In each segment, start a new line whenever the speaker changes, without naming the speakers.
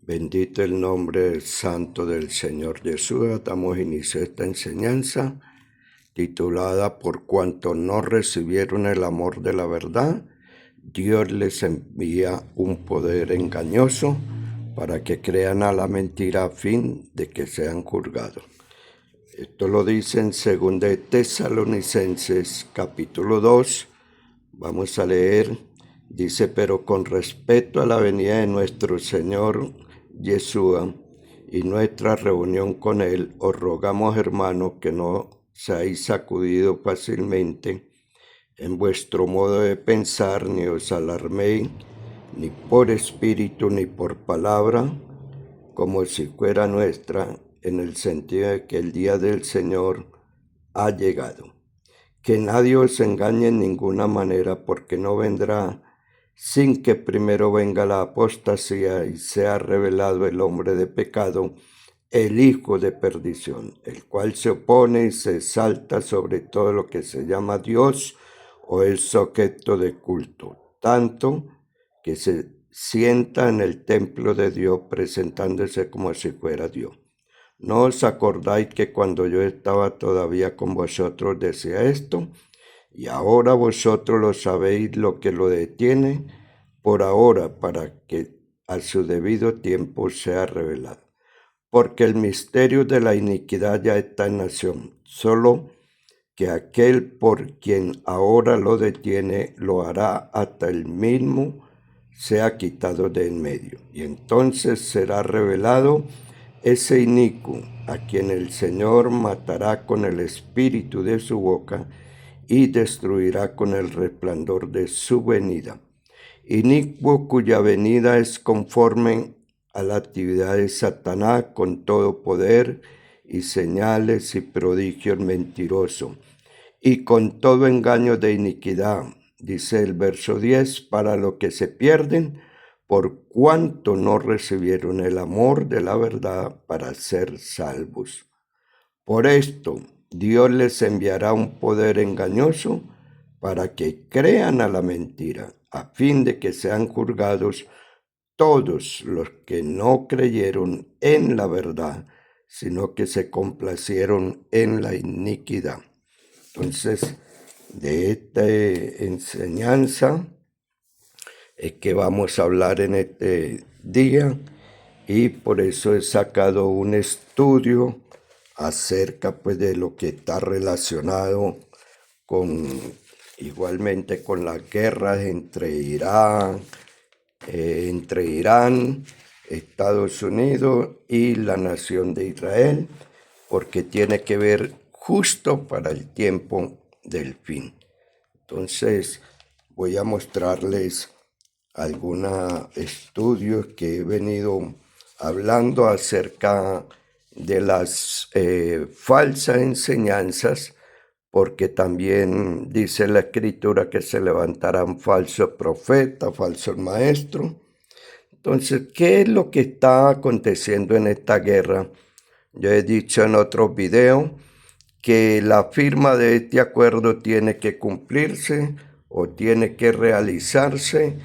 Bendito el nombre santo del Señor Jesús. Damos inicio a esta enseñanza titulada Por cuanto no recibieron el amor de la verdad, Dios les envía un poder engañoso para que crean a la mentira a fin de que sean juzgados. Esto lo dice en 2 de Tesalonicenses capítulo 2. Vamos a leer. Dice: pero con respecto a la venida de nuestro Señor Yeshua y nuestra reunión con Él, os rogamos, hermanos, que no seáis sacudidos fácilmente en vuestro modo de pensar, ni os alarméis, ni por espíritu, ni por palabra, como si fuera nuestra, en el sentido de que el día del Señor ha llegado. Que nadie os engañe en ninguna manera, porque no vendrá sin que primero venga la apostasía y sea revelado el hombre de pecado, el hijo de perdición, el cual se opone y se exalta sobre todo lo que se llama Dios o es objeto de culto, tanto que se sienta en el templo de Dios presentándose como si fuera Dios. ¿No os acordáis que cuando yo estaba todavía con vosotros decía esto? Y ahora vosotros lo sabéis lo que lo detiene por ahora, para que a su debido tiempo sea revelado. Porque el misterio de la iniquidad ya está en acción, solo que aquel por quien ahora lo detiene lo hará hasta el mismo sea quitado de en medio. Y entonces será revelado ese inicuo, a quien el Señor matará con el espíritu de su boca y destruirá con el resplandor de su venida. Inicuo cuya venida es conforme a la actividad de Satanás con todo poder y señales y prodigios mentirosos, y con todo engaño de iniquidad, dice el verso 10, para los que se pierden, por cuanto no recibieron el amor de la verdad para ser salvos. Por esto, Dios les enviará un poder engañoso para que crean a la mentira, a fin de que sean juzgados todos los que no creyeron en la verdad, sino que se complacieron en la iniquidad. Entonces, de esta enseñanza es que vamos a hablar en este día, y por eso he sacado un estudio acerca pues de lo que está relacionado con igualmente con las guerras entre Irán, Estados Unidos y la nación de Israel, porque tiene que ver justo para el tiempo del fin. Entonces voy a mostrarles algunos estudios que he venido hablando acerca de las falsas enseñanzas, porque también dice la Escritura que se levantarán falsos profetas, falsos maestros. Entonces, ¿qué es lo que está aconteciendo en esta guerra? Yo he dicho en otros videos que la firma de este acuerdo tiene que cumplirse o tiene que realizarse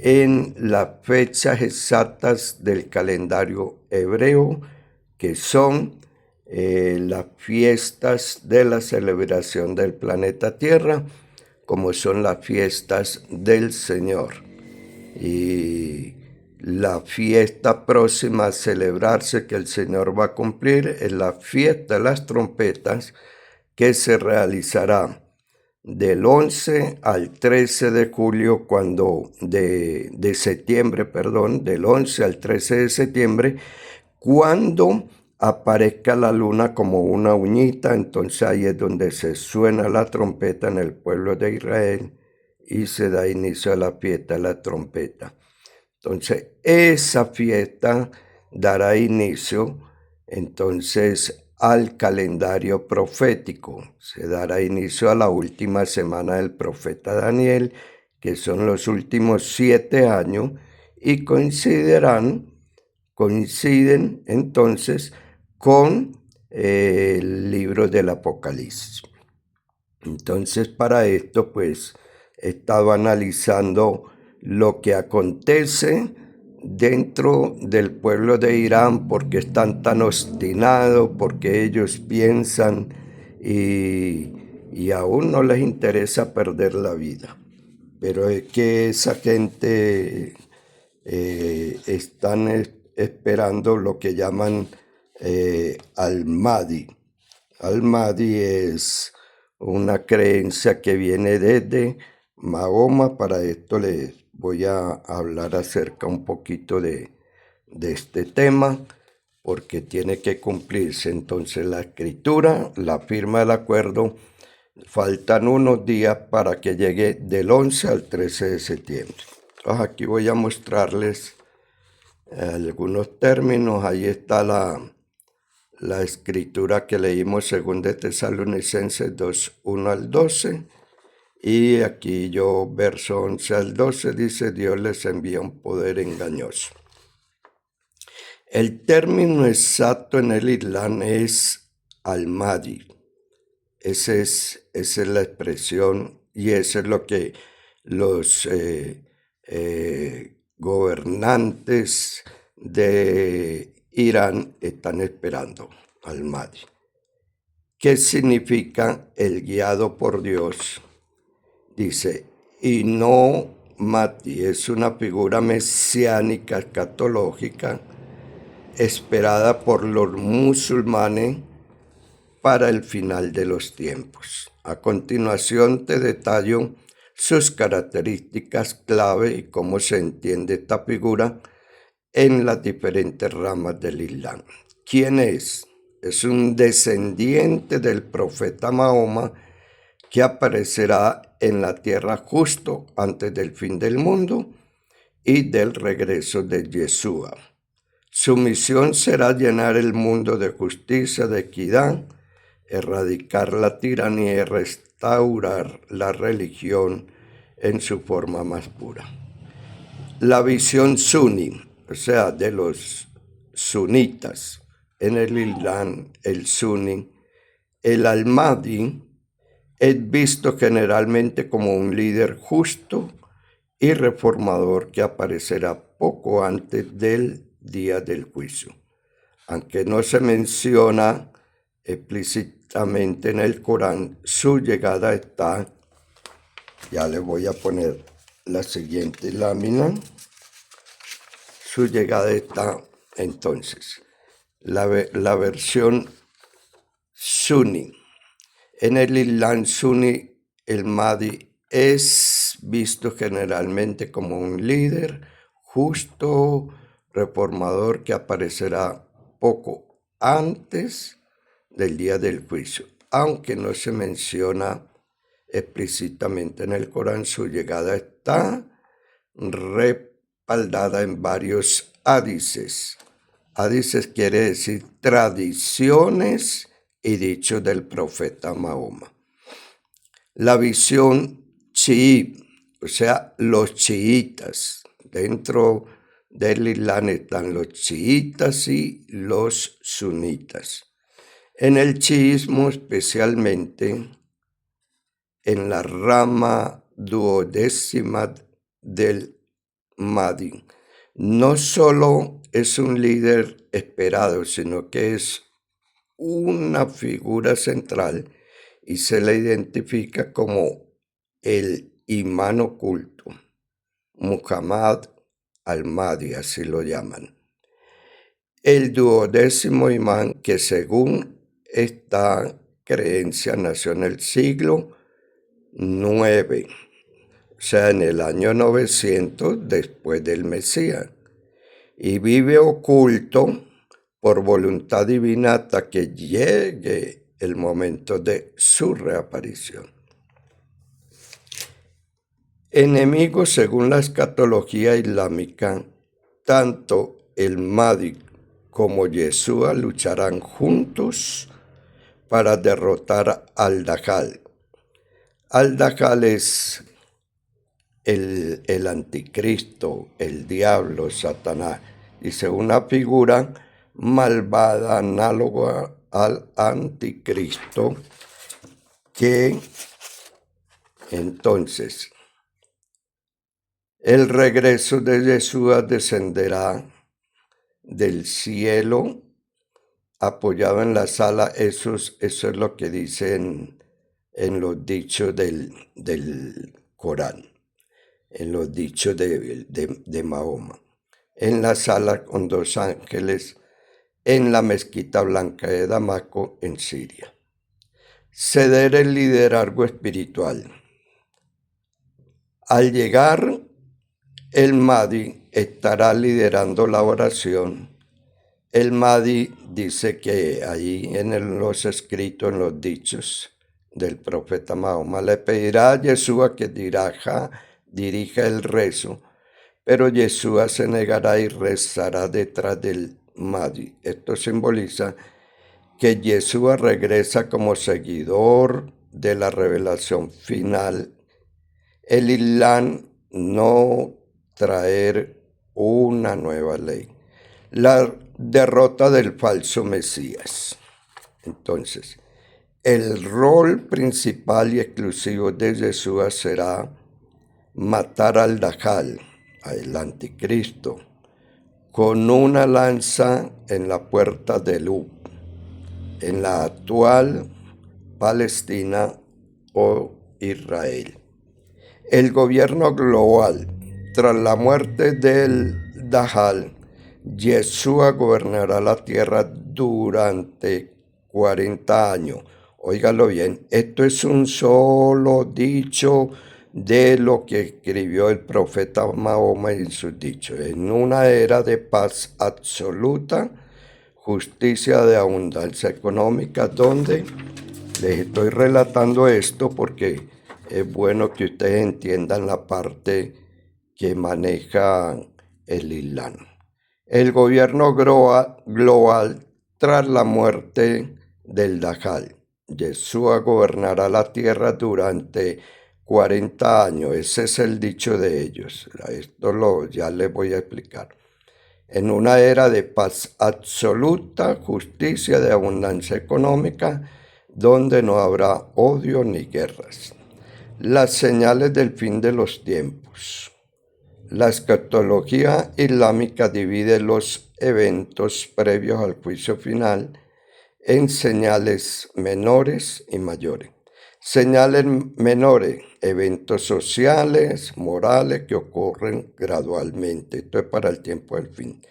en las fechas exactas del calendario hebreo, que son las fiestas de la celebración del planeta Tierra, como son las fiestas del Señor. Y la fiesta próxima a celebrarse que el Señor va a cumplir es la fiesta de las trompetas, que se realizará del 11 al 13 de julio, de septiembre, del 11 al 13 de septiembre, cuando aparezca la luna como una uñita. Entonces ahí es donde se suena la trompeta en el pueblo de Israel y se da inicio a la fiesta de la trompeta. Entonces esa fiesta dará inicio entonces al calendario profético. Se dará inicio a la última semana del profeta Daniel, que son los últimos 7 años, y coinciden entonces con el libro del Apocalipsis. Entonces, para esto, pues, he estado analizando lo que acontece dentro del pueblo de Irán porque están tan obstinados, porque ellos piensan y aún no les interesa perder la vida. Pero es que esa gente están esperando lo que llaman al-Mahdi. Al-Mahdi es una creencia que viene desde Mahoma. Para esto les voy a hablar acerca un poquito de este tema, porque tiene que cumplirse. Entonces la escritura, la firma del acuerdo, faltan unos días para que llegue del 11 al 13 de septiembre. Entonces aquí voy a mostrarles algunos términos. Ahí está la escritura que leímos según de Tesalonicenses 2, 1 al 12. Y aquí yo, verso 11 al 12, dice: Dios les envía un poder engañoso. El término exacto en el Islam es al-Mahdi. Esa es la expresión y eso es lo que los gobernantes de Irán están esperando, al-Mahdi. ¿Qué significa el guiado por Dios? Dice, y no Mahdi es una figura mesiánica escatológica esperada por los musulmanes para el final de los tiempos. A continuación te detallo sus características clave y cómo se entiende esta figura en las diferentes ramas del Islam. ¿Quién es? Es un descendiente del profeta Mahoma que aparecerá en la tierra justo antes del fin del mundo y del regreso de Yeshua. Su misión será llenar el mundo de justicia, de equidad, erradicar la tiranía y restaurar la religión en su forma más pura. La visión suní, o sea, de los sunitas, en el Islam, el suní, el al-Mahdi es visto generalmente como un líder justo y reformador que aparecerá poco antes del día del juicio. Aunque no se menciona explícitamente en el Corán, su llegada está, ya le voy a poner la siguiente lámina, su llegada está entonces, la versión suní. En el Islam suní, el Mahdi es visto generalmente como un líder justo, reformador que aparecerá poco antes del día del juicio. Aunque no se menciona explícitamente en el Corán, su llegada está respaldada en varios hadices. Hadices quiere decir tradiciones y dichos del profeta Mahoma. La visión chií, o sea, los chiitas. Dentro del Islam están los chiitas y los sunitas. En el chiismo, especialmente en la rama duodécima del Mahdi, no solo es un líder esperado, sino que es una figura central y se le identifica como el imán oculto, Muhammad al-Mahdi, así lo llaman. El duodécimo imán, que según esta creencia nació en el siglo IX, o sea, en el año 900 después del Mesías, y vive oculto por voluntad divina hasta que llegue el momento de su reaparición. Enemigos según la escatología islámica, tanto el Mahdi como Yeshua lucharán juntos para derrotar al Dajjal. Al-Dajjal es el anticristo, el diablo, Satanás. Dice, una figura malvada análoga al anticristo que entonces El regreso de Yeshua descenderá del cielo apoyado en la sala. Eso es lo que dicen en los dichos del Corán, en los dichos de Mahoma. En la sala con 2 ángeles en la mezquita blanca de Damasco, en Siria. Ceder el liderazgo espiritual. Al llegar, el Mahdi estará liderando la oración. El Mahdi dice que ahí en los escritos, en los dichos del profeta Mahoma, le pedirá a Yeshua que dirija el rezo, pero Yeshua se negará y rezará detrás del Mahdi. Esto simboliza que Yeshua regresa como seguidor de la revelación final. El Islam no traer una nueva ley. La derrota del falso Mesías. Entonces, el rol principal y exclusivo de Yeshua será matar al Dajjal, al anticristo, con una lanza en la puerta de Luz, en la actual Palestina o Israel. El gobierno global. Tras la muerte del Dajjal, Yeshua gobernará la tierra durante 40 años. Óigalo bien, esto es un solo dicho de lo que escribió el profeta Mahoma en sus dichos. En una era de paz absoluta, justicia de abundancia económica, donde les estoy relatando esto porque es bueno que ustedes entiendan la parte que maneja el Islam. El gobierno global tras la muerte del Dajjal. Yeshua gobernará la tierra durante 40 años. Ese es el dicho de ellos. Esto ya les voy a explicar. En una era de paz absoluta, justicia, de abundancia económica, donde no habrá odio ni guerras. Las señales del fin de los tiempos. La escatología islámica divide los eventos previos al juicio final en señales menores y mayores. Señales menores, eventos sociales, morales que ocurren gradualmente. Esto es para el tiempo del fin.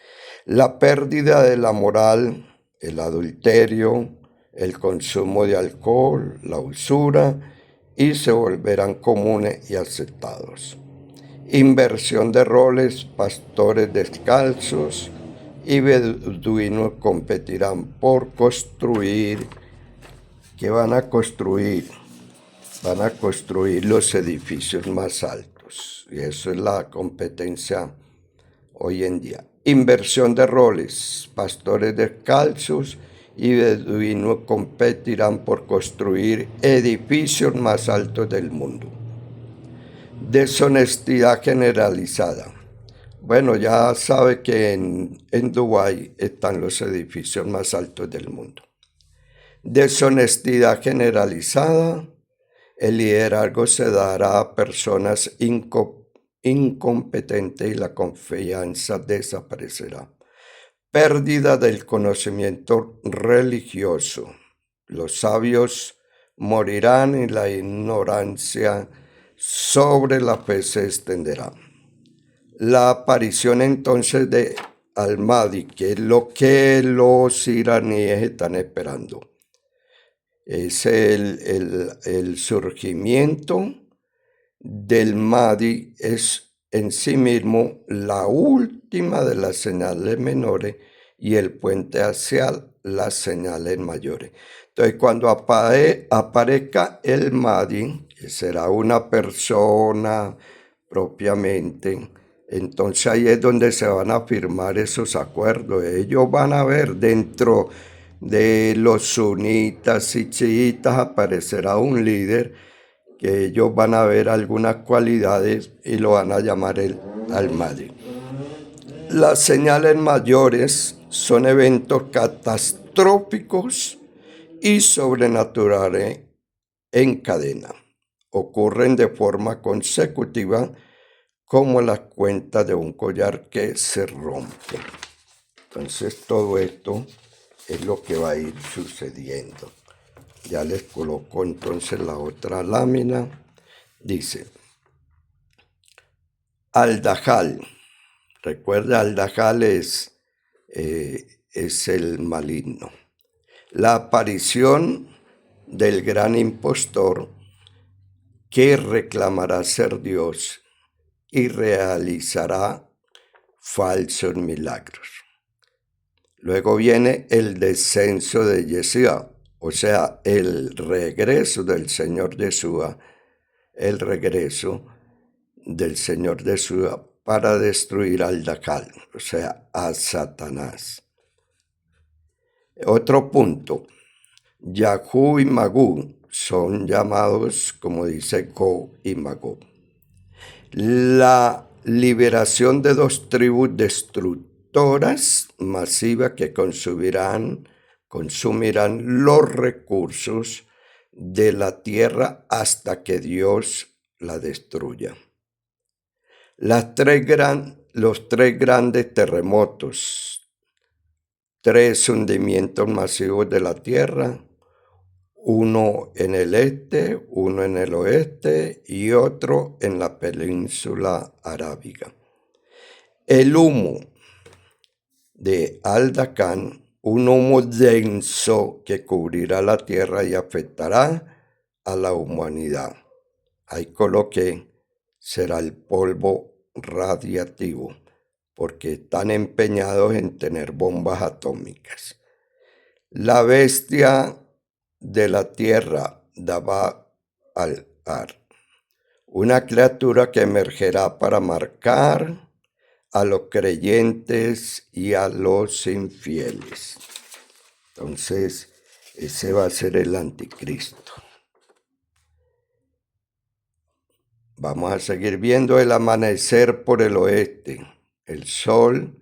La pérdida de la moral, el adulterio, el consumo de alcohol, la usura, y se volverán comunes y aceptados. Inversión de roles, pastores descalzos y beduinos competirán por construir. ¿Qué van a construir? Van a construir los edificios más altos. Y eso es la competencia hoy en día. Inversión de roles, pastores descalzos y beduinos competirán por construir edificios más altos del mundo. Deshonestidad generalizada. Bueno, ya sabe que en Dubái están los edificios más altos del mundo. Deshonestidad generalizada. El liderazgo se dará a personas incompetentes y la confianza desaparecerá. Pérdida del conocimiento religioso. Los sabios morirán y la ignorancia sobre la fe se extenderá. La aparición entonces de Al-Mahdi, que es lo que los iraníes están esperando. Es el surgimiento del Mahdi, es en sí mismo la última de las señales menores y el puente hacia las señales mayores. Entonces, cuando aparezca el Mahdi, que será una persona propiamente, entonces ahí es donde se van a firmar esos acuerdos. Ellos van a ver dentro de los sunitas y chiitas aparecerá un líder que ellos van a ver algunas cualidades y lo van a llamar el Al-Mahdi. Las señales mayores son eventos catastróficos y sobrenaturales en cadena. Ocurren de forma consecutiva como la cuenta de un collar que se rompe. Entonces todo esto es lo que va a ir sucediendo. Ya les coloco entonces la otra lámina. Dice, Al-Dajjal. Recuerda, Al-Dajjal es el maligno. La aparición del gran impostor que reclamará ser Dios y realizará falsos milagros. Luego viene el descenso de Yeshua, o sea, el regreso del Señor Yeshua, el regreso del Señor Yeshua para destruir al Dajjal, o sea, a Satanás. Otro punto, Yahú y Magú son llamados, como dice Gog y Magog. La liberación de dos tribus destructoras masivas que consumirán los recursos de la tierra hasta que Dios la destruya. Los tres grandes terremotos, 3 hundimientos masivos de la tierra, uno en el este, uno en el oeste y otro en la península arábiga. El humo de Al-Dakán, un humo denso que cubrirá la tierra y afectará a la humanidad. Ahí coloqué, será el polvo radiactivo, porque están empeñados en tener bombas atómicas. La bestia de la tierra, Daba al-Ar, una criatura que emergerá para marcar a los creyentes y a los infieles. Entonces, ese va a ser el anticristo. Vamos a seguir viendo el amanecer por el oeste. El sol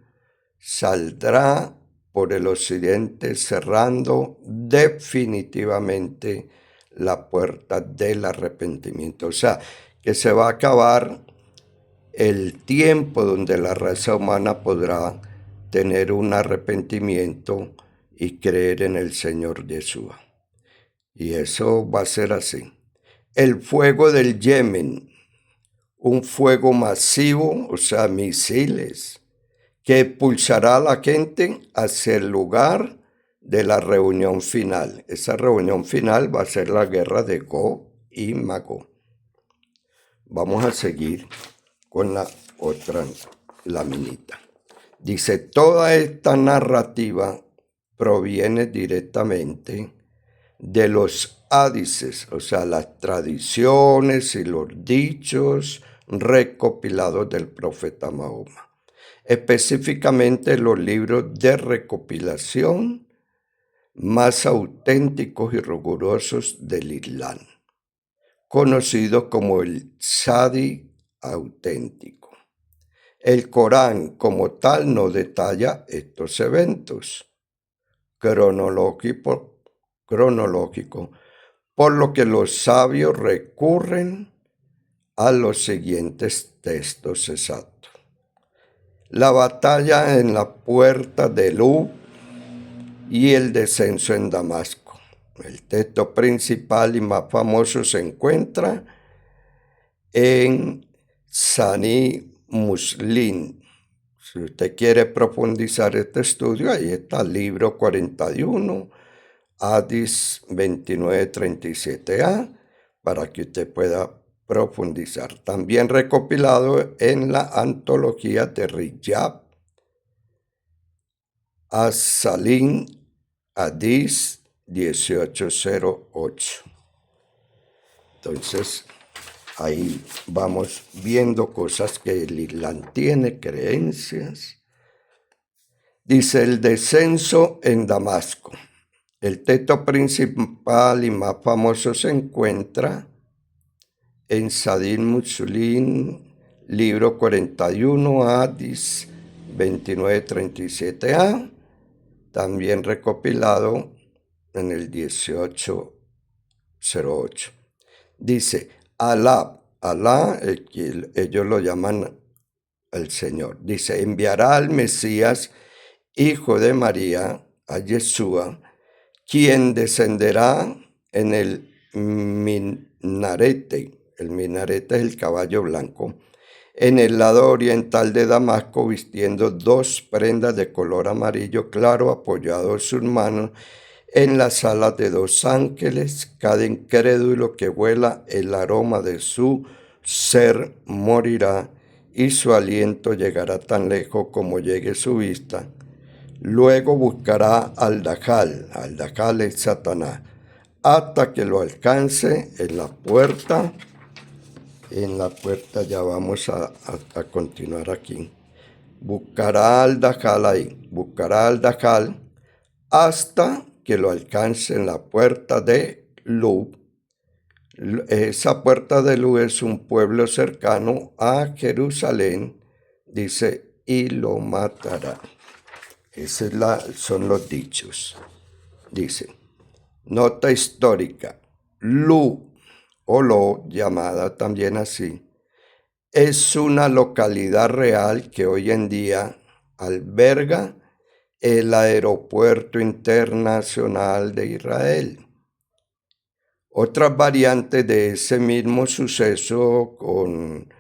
saldrá por el occidente, cerrando definitivamente la puerta del arrepentimiento. O sea, que se va a acabar el tiempo donde la raza humana podrá tener un arrepentimiento y creer en el Señor Yeshua. Y eso va a ser así. El fuego del Yemen, un fuego masivo, o sea, misiles, que expulsará a la gente hacia el lugar de la reunión final. Esa reunión final va a ser la guerra de Gog y Magog. Vamos a seguir con la otra laminita. Dice, toda esta narrativa proviene directamente de los hadices, o sea, las tradiciones y los dichos recopilados del profeta Mahoma. Específicamente los libros de recopilación más auténticos y rigurosos del Islam, conocido como el Sadi auténtico. El Corán como tal no detalla estos eventos cronológicos, por lo que los sabios recurren a los siguientes textos exactos. La batalla en la puerta de Lu y el descenso en Damasco. El texto principal y más famoso se encuentra en Sahih Muslim. Si usted quiere profundizar este estudio, ahí está el libro 41, Hadís 2937a, para que usted pueda profundizar. También recopilado en la antología de Riyad As-Salim, Hadís 1808. Entonces, ahí vamos viendo cosas que el Islam tiene, creencias. Dice, el descenso en Damasco. El texto principal y más famoso se encuentra en Sahih Muslim, libro 41, Hadís 2937a, también recopilado en el 1808. Dice, Alá, Alá, ellos lo llaman al Señor. Dice, enviará al Mesías, hijo de María, a Yeshua, quien descenderá en el minarete. El minarete es el caballo blanco. En el lado oriental de Damasco, vistiendo 2 prendas de color amarillo claro, apoyado en sus manos en las alas de 2 ángeles. Cada incrédulo que huela el aroma de su ser morirá, y su aliento llegará tan lejos como llegue su vista. Luego buscará al Dajjal es Satanás, hasta que lo alcance en la puerta. En la puerta ya vamos a continuar aquí. Buscará al Dajjal hasta que lo alcance en la puerta de Lub. Esa puerta de Luz es un pueblo cercano a Jerusalén, dice, y lo matará. Son los dichos. Dice, nota histórica, Lu, o Lo, llamada también así, es una localidad real que hoy en día alberga el Aeropuerto Internacional de Israel. Otras variantes de ese mismo suceso con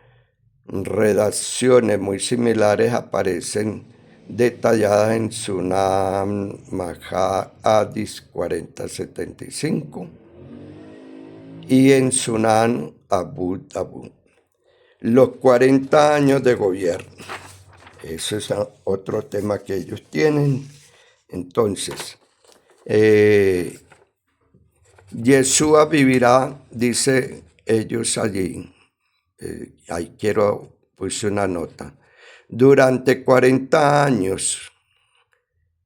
redacciones muy similares aparecen detalladas en Sunan Mahadis 4075 y en Sunan Abu Dabu. Los 40 años de gobierno. Ese es otro tema que ellos tienen. Entonces, Yeshua vivirá, dice ellos allí, ahí puse una nota, durante 40 años,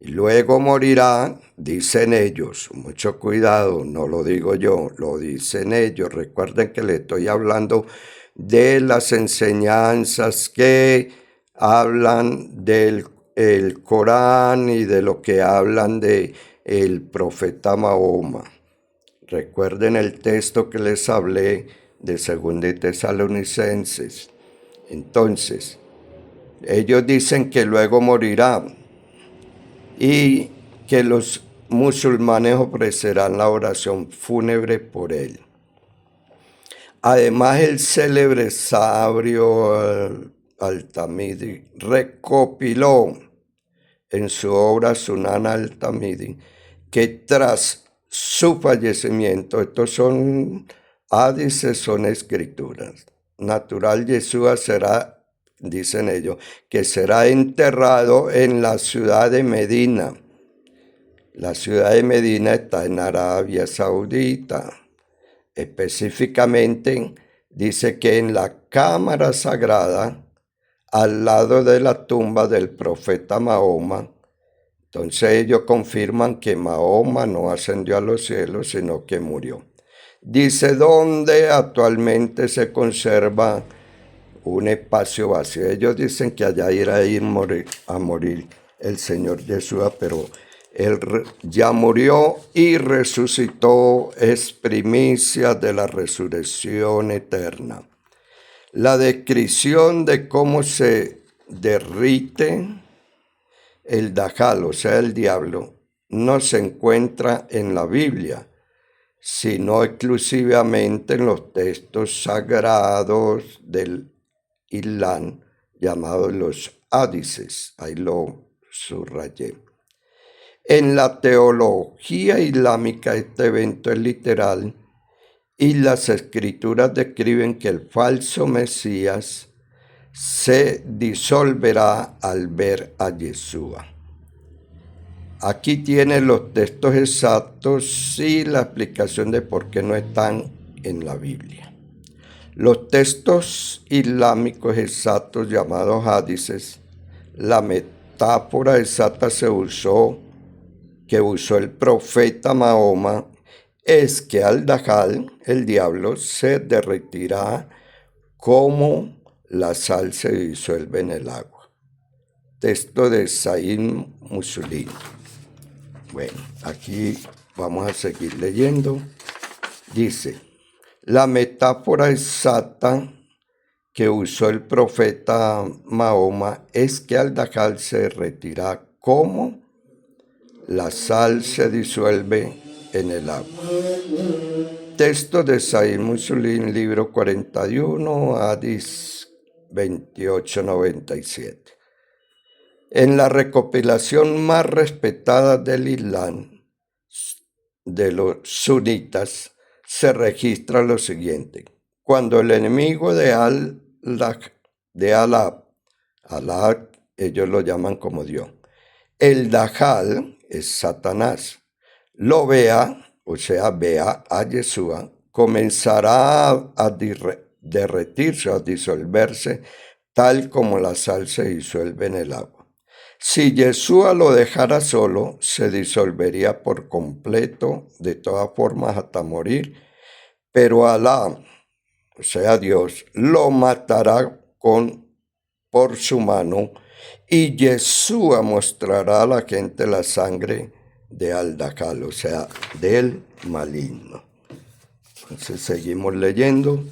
y luego morirá, dicen ellos, mucho cuidado, no lo digo yo, lo dicen ellos. Recuerden que le estoy hablando de las enseñanzas que hablan del Corán y de lo que hablan de el profeta Mahoma. Recuerden el texto que les hablé de 2 Tesalonicenses. Entonces, ellos dicen que luego morirá y que los musulmanes ofrecerán la oración fúnebre por él. Además, el célebre sabio Al-Tamidi recopiló en su obra Sunan Al-Tamidi que tras su fallecimiento, estos son hadices, son escrituras, natural Yeshua será, dicen ellos, que será enterrado en la ciudad de Medina. La ciudad de Medina está en Arabia Saudita. Específicamente dice que en la cámara sagrada, al lado de la tumba del profeta Mahoma. Entonces ellos confirman que Mahoma no ascendió a los cielos, sino que murió. Dice donde actualmente se conserva un espacio vacío. Ellos dicen que allá irá a morir el Señor Yeshua, pero él ya murió y resucitó, es primicia de la resurrección eterna. La descripción de cómo se derrite el Dajjal, o sea, el diablo, no se encuentra en la Biblia, sino exclusivamente en los textos sagrados del Islam, llamados los hadices. Ahí lo subrayé. En la teología islámica este evento es literal y las escrituras describen que el falso Mesías se disolverá al ver a Yeshua. Aquí tienen los textos exactos y la explicación de por qué no están en la Biblia. Los textos islámicos exactos llamados hadices, la metáfora exacta que usó el profeta Mahoma es que al Dajjal, el diablo, se derretirá como la sal se disuelve en el agua. Texto de Said Musulín. Bueno, aquí vamos a seguir leyendo. Dice, La metáfora exacta que usó el profeta Mahoma es que Al-Dajjal se retira como la sal se disuelve en el agua. Texto de Sahih Muslim, libro 41, Hadís 2897. En la recopilación más respetada del Islam, de los sunitas, se registra lo siguiente. Cuando el enemigo de Alá, ellos lo llaman como Dios, el Dajjal es Satanás, lo vea, o sea, vea a Yeshua, comenzará a derretirse, a disolverse, tal como la sal se disuelve en el agua. Si Yeshua lo dejara solo, se disolvería por completo, de todas formas hasta morir, pero Alá, o sea Dios, lo matará por su mano, y Yeshua mostrará a la gente la sangre de Al-Dajjal, o sea, del maligno. Entonces seguimos leyendo.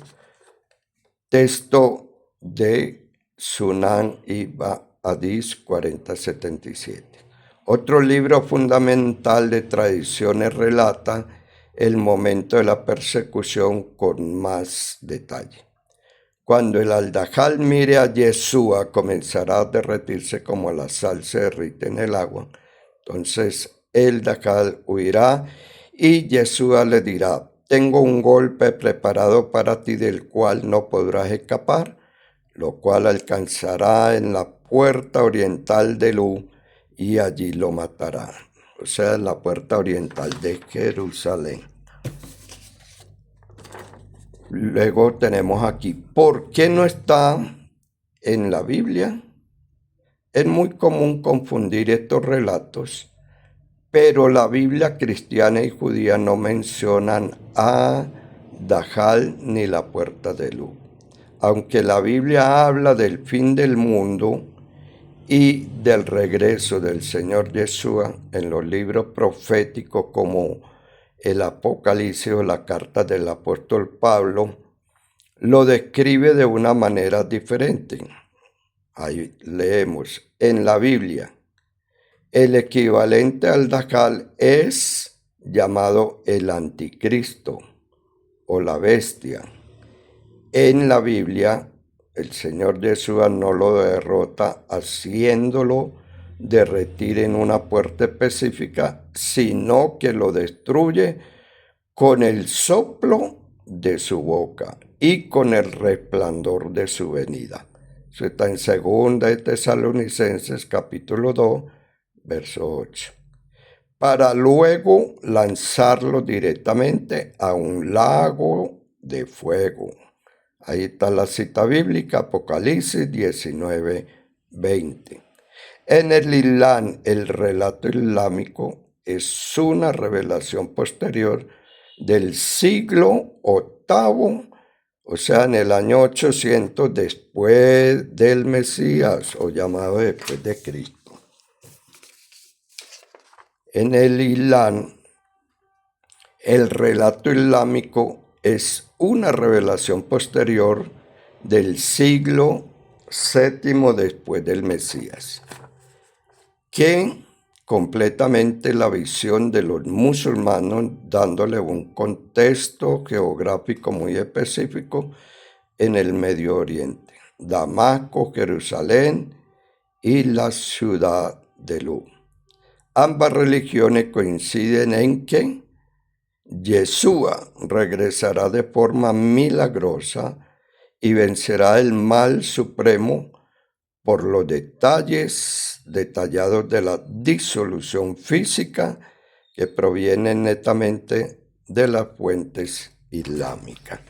Texto de Sunan Ibn Hadís 4077. Otro libro fundamental de tradiciones relata el momento de la persecución con más detalle. Cuando el Al-Dajjal mire a Yeshua, comenzará a derretirse como la sal se derrite en el agua. Entonces el Dajjal huirá y Yeshua le dirá: tengo un golpe preparado para ti del cual no podrás escapar, lo cual alcanzará en la puerta oriental de Lu y allí lo matará. O sea, en la puerta oriental de Jerusalén. Luego tenemos aquí, ¿por qué no está en la Biblia? Es muy común confundir estos relatos, pero la Biblia cristiana y judía no mencionan a Dajjal ni la puerta de Lu. Aunque la Biblia habla del fin del mundo y del regreso del Señor Yeshua en los libros proféticos como el Apocalipsis o la carta del apóstol Pablo, lo describe de una manera diferente. Ahí leemos en la Biblia. El equivalente al Dajjal es llamado el anticristo o la bestia. En la Biblia, el Señor Yeshua no lo derrota haciéndolo derretir en una puerta específica, sino que lo destruye con el soplo de su boca y con el resplandor de su venida. Eso está en 2 de Tesalonicenses capítulo 2, verso 8. Para luego lanzarlo directamente a un lago de fuego. Ahí está la cita bíblica, Apocalipsis 19, 20. En el Islam, el relato islámico es una revelación posterior del siglo VIII, o sea, en el año 800 después del Mesías, o llamado después de Cristo. En el Islam, el relato islámico es una revelación posterior del siglo VII después del Mesías, que completamente la visión de los musulmanes, dándole un contexto geográfico muy específico en el Medio Oriente, Damasco, Jerusalén y la ciudad de Lu. Ambas religiones coinciden en que Yeshua regresará de forma milagrosa y vencerá el mal supremo por los detalles detallados de la disolución física que provienen netamente de las fuentes islámicas.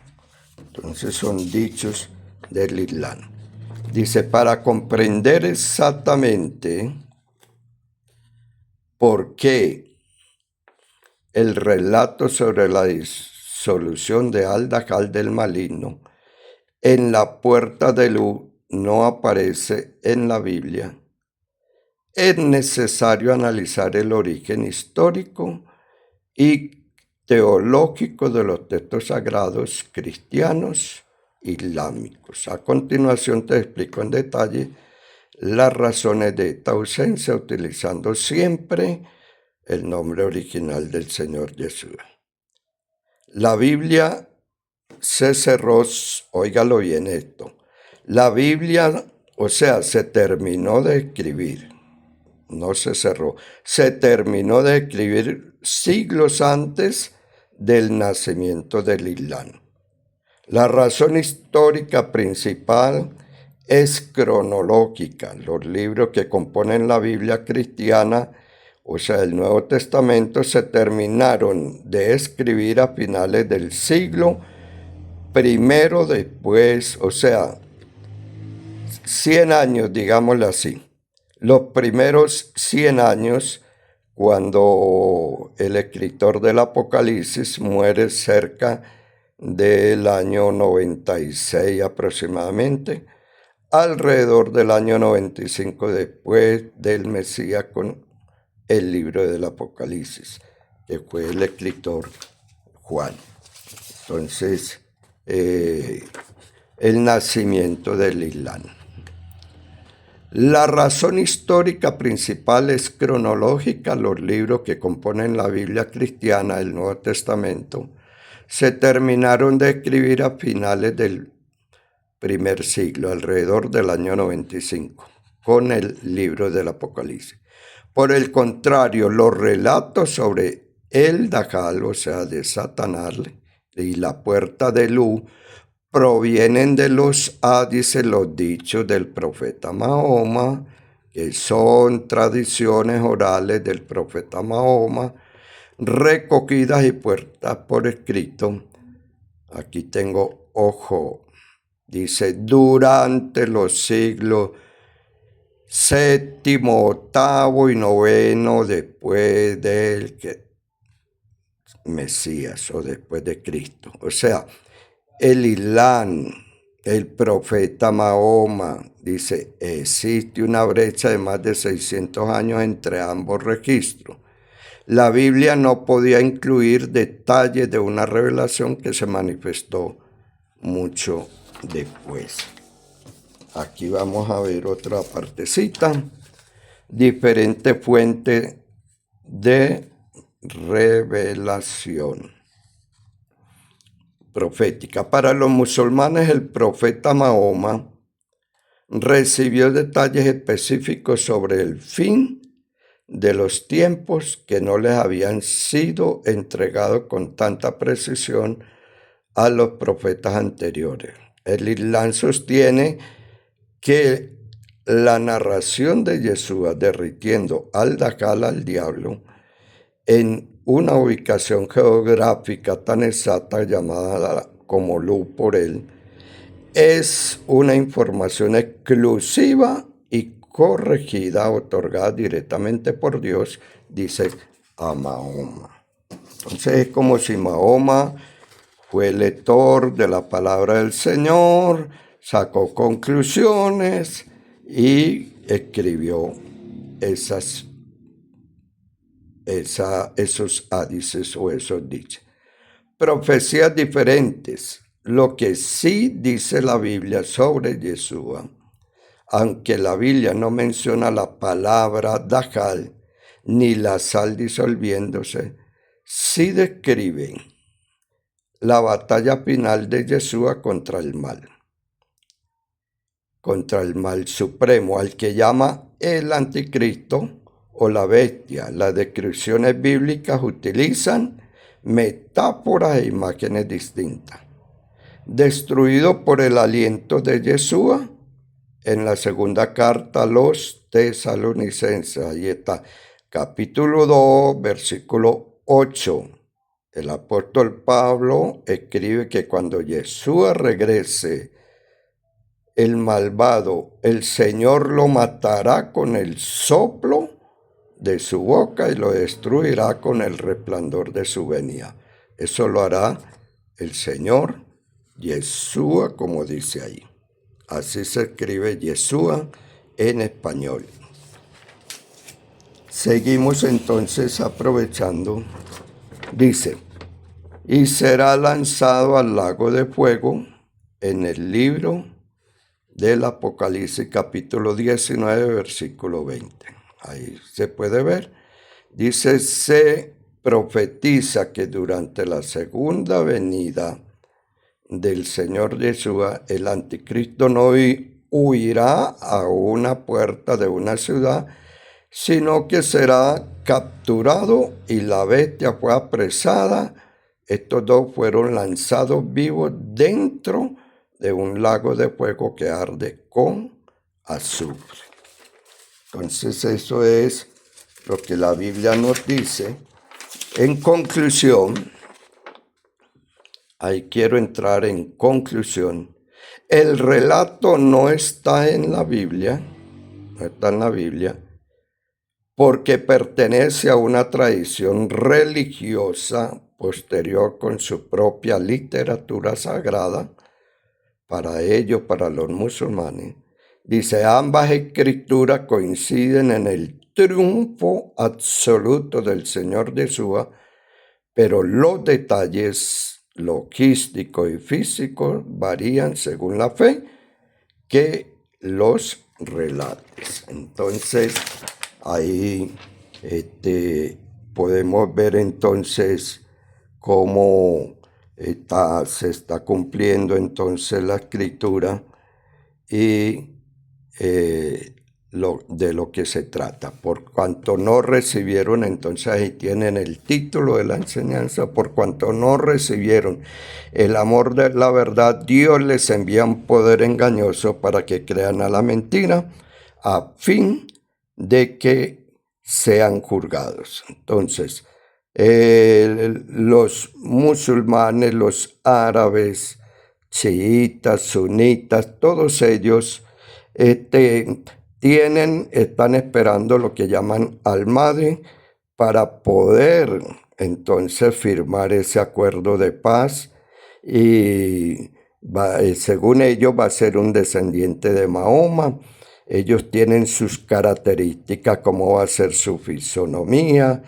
Entonces son dichos del Islam. Dice, para comprender exactamente por qué el relato sobre la disolución de Al-Dajjal del maligno en la puerta de Lu no aparece en la Biblia, es necesario analizar el origen histórico y teológico de los textos sagrados cristianos islámicos. A continuación te explico en detalle las razones de esta ausencia, utilizando siempre el nombre original del Señor Yeshua. La Biblia se cerró, óigalo bien esto, la Biblia, o sea, se terminó de escribir, no se cerró, se terminó de escribir siglos antes del nacimiento del Islam. La razón histórica principal es cronológica. Los libros que componen la Biblia cristiana, o sea, el Nuevo Testamento, se terminaron de escribir a finales del siglo primero después, o sea, 100 años, digámoslo así. Los primeros 100 años, cuando el escritor del Apocalipsis muere cerca del año 96 aproximadamente, alrededor del año 95 después del Mesías con el libro del Apocalipsis, que fue el escritor Juan. Entonces, el nacimiento del Islam. La razón histórica principal es cronológica. Los libros que componen la Biblia cristiana, el Nuevo Testamento, se terminaron de escribir a finales del primer siglo, alrededor del año 95, con el libro del Apocalipsis. Por el contrario, los relatos sobre el Dajjal, o sea, de Satanás, y la puerta de luz, provienen de los hadices, los dichos del profeta Mahoma, que son tradiciones orales del profeta Mahoma, recogidas y puestas por escrito. Aquí tengo, ojo, dice, durante los siglos séptimo, octavo y noveno después del Mesías o después de Cristo. O sea, el Islam, el profeta Mahoma, dice, existe una brecha de más de 600 años entre ambos registros. La Biblia no podía incluir detalles de una revelación que se manifestó mucho después. Aquí vamos a ver otra partecita. Diferentes fuentes de revelación profética. Para los musulmanes, el profeta Mahoma recibió detalles específicos sobre el fin de los tiempos que no les habían sido entregados con tanta precisión a los profetas anteriores. El Islam sostiene que la narración de Yeshua derritiendo al Dajjal, al diablo, en una ubicación geográfica tan exacta llamada como luz por él, es una información exclusiva y corregida, otorgada directamente por Dios, dice a Mahoma. Entonces es como si Mahoma fue lector de la palabra del Señor, sacó conclusiones y escribió esos hadices o esos dichos. Profecías diferentes. Lo que sí dice la Biblia sobre Yeshua, aunque la Biblia no menciona la palabra Dajjal ni la sal disolviéndose, sí describen la batalla final de Yeshua contra el mal supremo, al que llama el anticristo o la bestia. Las descripciones bíblicas utilizan metáforas e imágenes distintas. Destruido por el aliento de Yeshua, en la segunda carta a los tesalonicenses, ahí está, capítulo 2, versículo 8. El apóstol Pablo escribe que cuando Yeshua regrese, el malvado, el Señor lo matará con el soplo de su boca y lo destruirá con el resplandor de su venida. Eso lo hará el Señor Yeshua, como dice ahí. Así se escribe Yeshua en español. Seguimos entonces aprovechando. Dice, y será lanzado al lago de fuego. En el libro del Apocalipsis capítulo 19, versículo 20. Ahí se puede ver. Dice, se profetiza que durante la segunda venida del Señor Yeshua, el anticristo no huirá a una puerta de una ciudad, sino que será capturado y la bestia fue apresada. Estos dos fueron lanzados vivos dentro de un lago de fuego que arde con azufre. Entonces eso es lo que la Biblia nos dice. En conclusión, ahí quiero entrar en conclusión. El relato no está en la Biblia, porque pertenece a una tradición religiosa posterior con su propia literatura sagrada. Para ellos, para los musulmanes, dice, ambas escrituras coinciden en el triunfo absoluto del Señor Yeshua, pero los detalles logísticos y físicos varían según la fe que los relates. Entonces, ahí podemos ver entonces cómo se está cumpliendo entonces la escritura y de lo que se trata. Por cuanto no recibieron, entonces ahí tienen el título de la enseñanza, por cuanto no recibieron el amor de la verdad, Dios les envía un poder engañoso para que crean a la mentira, a fin de que sean juzgados. Entonces, los musulmanes, los árabes, chiitas, sunitas, todos ellos están esperando lo que llaman al-Mahdi para poder entonces firmar ese acuerdo de paz y según ellos va a ser un descendiente de Mahoma. Ellos tienen sus características, como va a ser su fisonomía,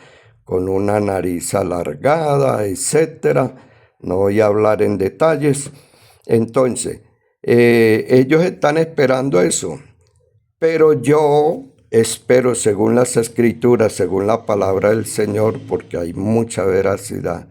con una nariz alargada, etcétera. No voy a hablar en detalles. Entonces, ellos están esperando eso, pero yo espero, según las escrituras, según la palabra del Señor, porque hay mucha veracidad,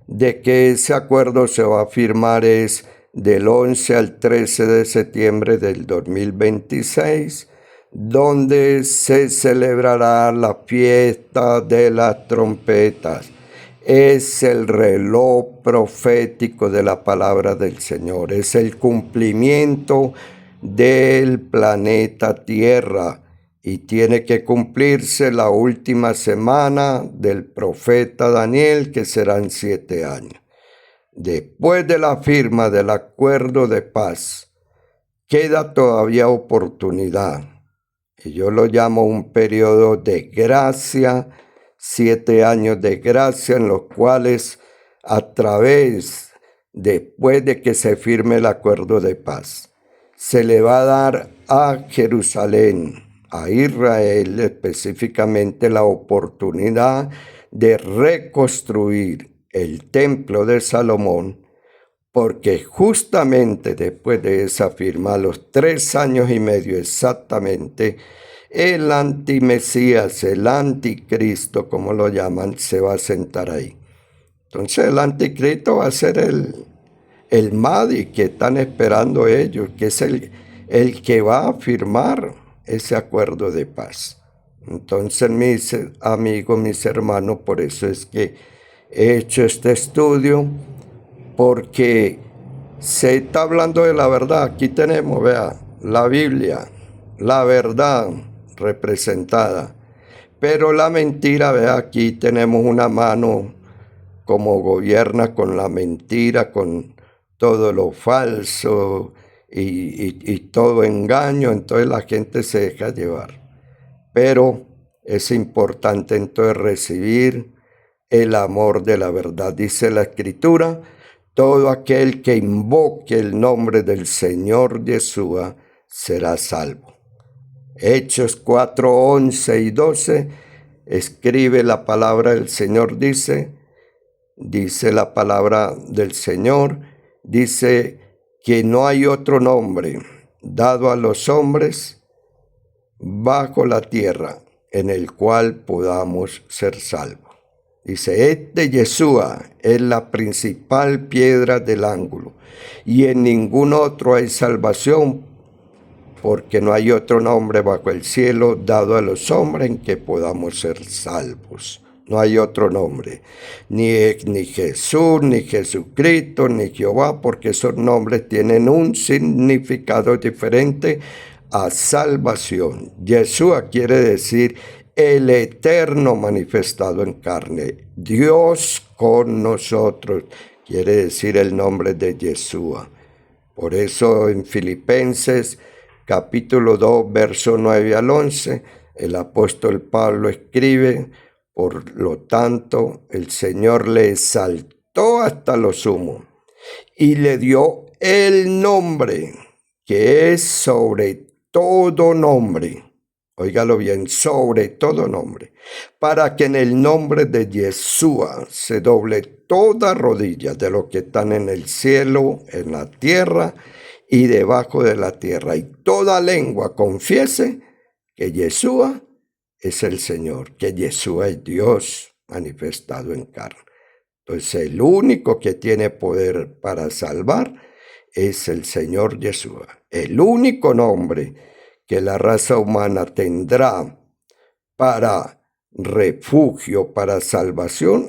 de que ese acuerdo se va a firmar es del 11 al 13 de septiembre del 2026, donde se celebrará la fiesta de las trompetas. Es el reloj profético de la palabra del Señor, es el cumplimiento del planeta Tierra y tiene que cumplirse la última semana del profeta Daniel, que serán 7 años. Después de la firma del acuerdo de paz, queda todavía oportunidad. Y yo lo llamo un periodo de gracia, 7 años de gracia en los cuales después de que se firme el acuerdo de paz, se le va a dar a Jerusalén, a Israel específicamente, la oportunidad de reconstruir el templo de Salomón, porque justamente después de esa firma, a los 3 años y medio exactamente, el antimesías, el anticristo, como lo llaman, se va a sentar ahí. Entonces el anticristo va a ser el Mahdi que están esperando ellos, que es el que va a firmar ese acuerdo de paz. Entonces, mis amigos, mis hermanos, por eso es que he hecho este estudio, porque se está hablando de la verdad. Aquí tenemos, vea, la Biblia, la verdad representada. Pero la mentira, vea, aquí tenemos una mano como gobierna con la mentira, con todo lo falso y todo engaño. Entonces la gente se deja llevar. Pero es importante entonces recibir el amor de la verdad. Dice la Escritura, todo aquel que invoque el nombre del Señor Yeshua será salvo. Hechos 4, 11 y 12 escribe la palabra del Señor, dice, dice la palabra del Señor, dice que no hay otro nombre dado a los hombres bajo la tierra en el cual podamos ser salvos. Dice, Yeshua es la principal piedra del ángulo, y en ningún otro hay salvación, porque no hay otro nombre bajo el cielo dado a los hombres en que podamos ser salvos. No hay otro nombre, ni Jesús, ni Jesucristo, ni Jehová, porque esos nombres tienen un significado diferente a salvación. Yeshua quiere decir el eterno manifestado en carne. Dios con nosotros quiere decir el nombre de Yeshua. Por eso en Filipenses capítulo 2, verso 9 al 11, el apóstol Pablo escribe, por lo tanto, el Señor le exaltó hasta lo sumo y le dio el nombre que es sobre todo nombre. Óigalo bien, sobre todo nombre, para que en el nombre de Yeshua se doble toda rodilla de los que están en el cielo, en la tierra y debajo de la tierra, y toda lengua confiese que Yeshua es el Señor, que Yeshua es Dios manifestado en carne. Entonces el único que tiene poder para salvar es el Señor Yeshua. El único nombre que la raza humana tendrá para refugio, para salvación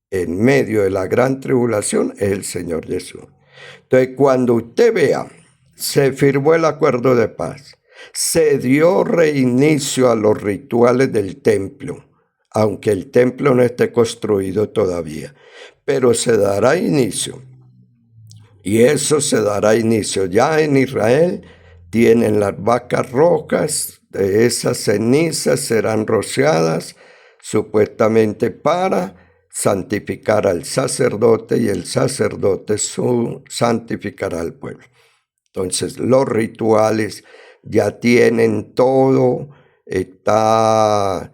en medio de la gran tribulación es el Señor Jesús. Entonces, cuando usted vea, se firmó el acuerdo de paz, se dio reinicio a los rituales del templo, aunque el templo no esté construido todavía, pero se dará inicio. Y eso se dará inicio. Ya en Israel tienen las vacas rojas, de esas cenizas serán rociadas supuestamente para santificar al sacerdote, y el sacerdote santificará al pueblo. Entonces los rituales ya tienen todo, está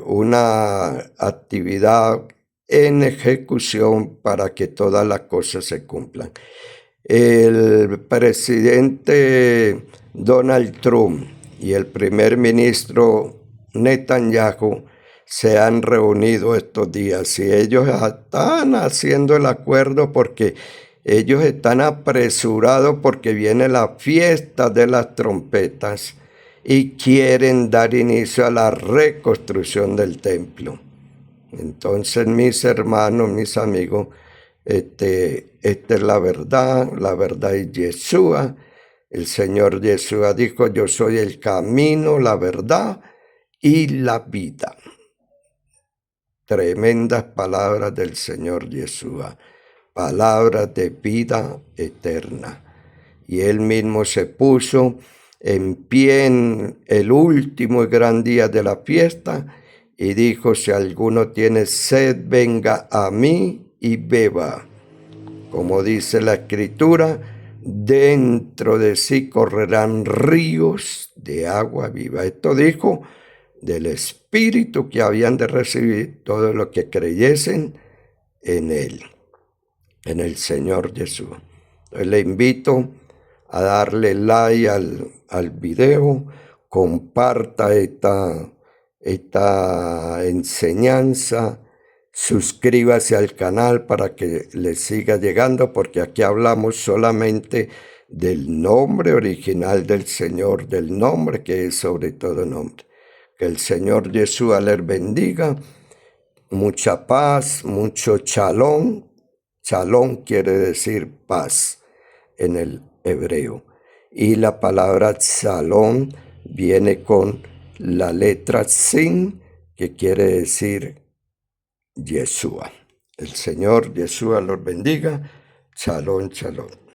una actividad en ejecución para que todas las cosas se cumplan. El presidente Donald Trump y el primer ministro Netanyahu se han reunido estos días y ellos están haciendo el acuerdo porque ellos están apresurados porque viene la fiesta de las trompetas y quieren dar inicio a la reconstrucción del templo. Entonces, mis hermanos, mis amigos, esta es la verdad es Yeshua. El Señor Yeshua dijo, yo soy el camino, la verdad y la vida. Tremendas palabras del Señor Yeshua, palabras de vida eterna. Y Él mismo se puso en pie en el último y gran día de la fiesta y dijo, si alguno tiene sed, venga a mí y beba. Como dice la Escritura, dentro de sí correrán ríos de agua viva. Esto dijo del Espíritu que habían de recibir todos los que creyesen en Él, en el Señor Jesús. Entonces le invito a darle like al video, comparta esta enseñanza, suscríbase al canal para que le siga llegando, porque aquí hablamos solamente del nombre original del Señor, del nombre que es sobre todo nombre. Que el Señor Yeshua les bendiga, mucha paz, mucho shalom. Shalom quiere decir paz en el hebreo. Y la palabra shalom viene con la letra sin, que quiere decir Yeshua. El Señor Yeshua los bendiga. Shalom, shalom.